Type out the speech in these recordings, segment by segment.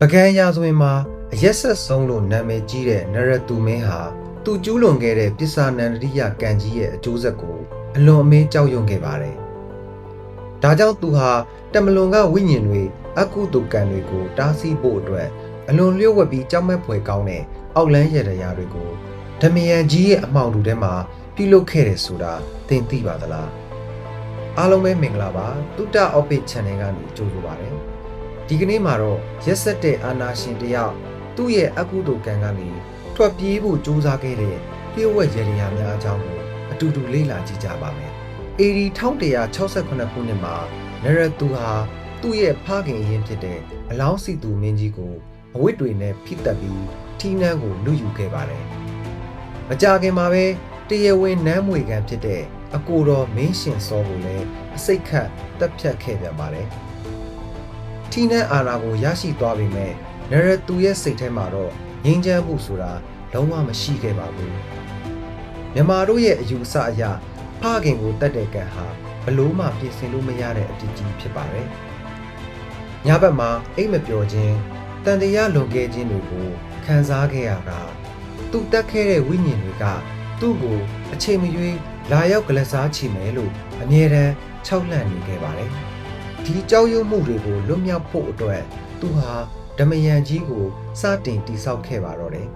ပကံရာဇဝင်မှာအရက်ဆက်ဆုံးလို့နာမည်ကြီးတဲ့နရတူမင်းဟာသူကျူးလွန်ခဲ့တဲ့ပစ္စာနန္ဒရိယကံကြီးရဲ့အကျိုးဆက်ကိုအလွန်အမင်းကြောက်ရွံ့ခဲ့ပါတယ်။ဒါကြောင့်သူဟာတမလွန်ကဝိညာဉ်တွေအကုသိုလ်ကံတွေကိုတားဆီးဖို့အတွက်အလွန်လျှို့ဝှက်ပြီးကြောက်မဲ့ဖွယ်ကောင်းတဲ့အောက်လန်းရတရားတွေကိုဓမယံကြီးရဲ့အမှောင်တူထဲမှာပြုလုပ်ခဲ့တယ်ဆိုတာသင်သိပါသလား။အားလုံးပဲမင်္ဂလာပါတုတ္တ Orbit Channel ကနေကြိုဆိုပါရစေ။ဒီကနေ့မှာတော့ရက်ဆက်တဲ့အာနာရှင်တယောက်သူ့ရဲ့အကုသိုလ်ကံကနေထွက်ပြေးဖို့ကြိုးစားခဲ့တဲ့လျှို့ဝှက်ရတရားများအကြောင်းကိုအတူတူလေ့လာကြည့်ကြပါမယ်။ AD 1168ခုနှစ်မှာနရတူဟာသူ့ရဲ့ဖခင်ရင်းဖြစ်တဲ့အလောင်းစီသူမင်းကြီးကိုအဝတ်တွေနဲ့ဖိတက်ပြီးထီးနှန်းကိုလူယူခဲ့ပါတယ်။မကြာခင်မှာပဲတရားဝင်နန်းမွေခံဖြစ်တဲ့အကိုတော်မင်းရှင်စောကိုလည်းအစိတ်ခတ်တပ်ဖြတ်ခဲ့ပြန်ပါတယ်။ထီးနှန်းအာဏာကိုရရှိသွားပေမဲ့နရတူရဲ့စိတ်ထဲမှာတော့ငြိမ်းချမ်းမှုဆိုတာလုံးဝမရှိခဲ့ပါဘူး။မြန်မာတို့ရဲ့အယူအဆအရဖခင်ကိုတတ်တဲ့ကံဟာဘလို့မှပြင်ဆင်လို့မရတဲ့အဖြစ်ကြီးဖြစ်ပါတယ်။ညဘက်မှာအိတ်မပျော်ခြင်းတန်တရားလွန်ကဲခြင်းတွေကိုခံစားခဲ့ရတာသူတက်ခဲ့တဲ့ဝိညာဉ်တွေကသူ့ကိုအချိန်မရွေးလာရောက်ကလစားချီမယ်လို့အမြဲတမ်းခြောက်လှန့်နေခဲ့ပါတယ်။ဒီကြောက်ရွံ့မှုတွေကိုလွတ်မြောက်ဖို့အတွက်သူဟာဓမယံကြီးကိုစတင်တိဆောက်ခဲ့ပါတော့တယ်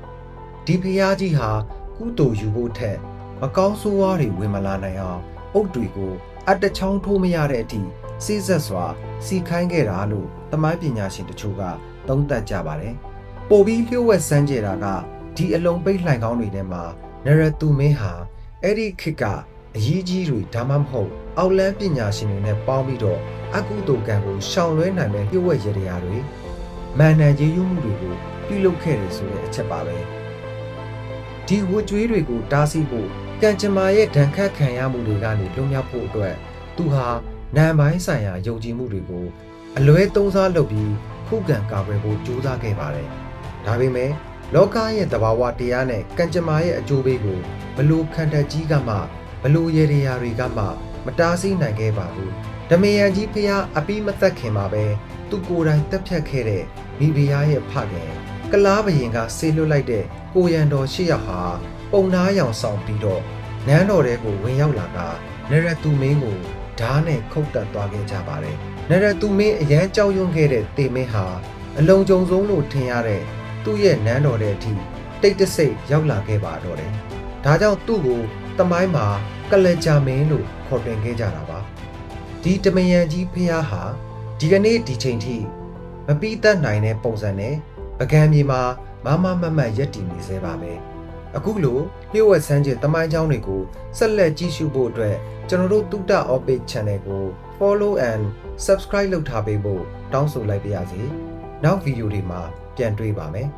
။ဒီဖျားကြီးဟာကုသိုလ်ယူဖို့ထက်မကောင်းဆိုးဝါးတွေဝင်မလာနိုင်အောင်အုတ်တွေကိုအတချောင်းထိုးမရတဲ့အထိစိစက်စွာစီခိုင်းခဲ့တာလို့သမိုင်းပညာရှင်တချို့ကသုံးသပ်ကြပါတယ်။ပိုပြီးလျှို့ဝှက်စမ်းကြတာကဒီအလုံးပိတ်လှိုင်ကောင်းတွေထဲမှာနရတူမင်းဟာအဲ့ဒီခေတ်ကအရေးကြီးတွေဒါမှမဟုတ်အောက်လန်းပညာရှင်တွေနဲ့ပေါင်းပြီးတော့အကုသိုလ်ကံကိုရှောင်လွှဲနိုင်မဲ့လျှို့ဝှက်ရတရားတွေမာနရေးယူမှုတွေကိုပြုလုပ်ခဲ့တယ်ဆိုတဲ့အချက်ပါပဲဒီဝကြွေးတွေကိုတားဆီးဖို့ကံကြမ္မာရဲ့ဒဏ်ခတ်ခံရမှုတွေကနေလွတ်မြောက်ဖို့အတွက်သူဟာနာမ်ပိုင်းဆိုင်ရာယုံကြည်မှုတွေကိုအလွဲသုံးစားလုပ်ပြီးခုခံကာကွယ်ဖို့ကြိုးစားခဲ့ပါတယ်ဒါပေမဲ့လောကရဲ့သဘာဝတရားနဲ့ကံကြမ္မာရဲ့အကျိုးပေးကိုဘလို့ခံတတ်ကြီးကမှဘလို့ရေရာတွေကမှမတားဆီးနိုင်ခဲ့ပါဘူးဓမယံကြီးဖျားအပိမသက်ခင်မှာပဲသူကိုယ်တိုင်တက်ဖြတ်ခဲ့တဲ့မိဖုရားရဲ့ဖခင်ကလားဘရင်ကဆေးလွတ်လိုက်တဲ့ကိုရန်တော်၈ယောက်ဟာပုံနာရောင်ဆောင်ပြီးတော့နန်းတော်ထဲကိုဝင်ရောက်လာကနရတူမင်းကိုဓားနဲ့ခုတ်တက်သွားခဲ့ကြပါတယ်နရတူမင်းအရန်ကြောက်ရွံ့ခဲ့တဲ့တေမင်းဟာအလုံးကြုံဆုံးလို့ထင်ရတဲ့သူ့ရဲ့နန်းတော်ထဲအထိတိတ်တဆိတ်ရောက်လာခဲ့ပါတော့တယ်ဒါကြောင့်သူ့ကိုတမိုင်းမှာကလကြာမင်းလို့ခေါ်တွင်ခဲ့ကြတာပါဒီတမယံကြီးဖျားဟာဒီကနေ့ဒီချိန်ထိမပြီးတတ်နိုင်တဲ့ပုံစံနဲ့ပကံမြေမှာမမမမရက်တည်နေသေးပါပဲအခုလိုလျှို့ဝှက်ဆန်းကျင်တမိုင်းချောင်းတွေကိုဆက်လက်ကြည့်ရှုဖို့အတွက်ကျွန်တော်တို့တုတ္တ Orbit Channel ကို Follow and Subscribe လုပ်ထားပေးဖို့တောင်းဆိုလိုက်ပါရစေနောက်ဗီဒီယိုတွေမှာပြန်တွေ့ပါမယ်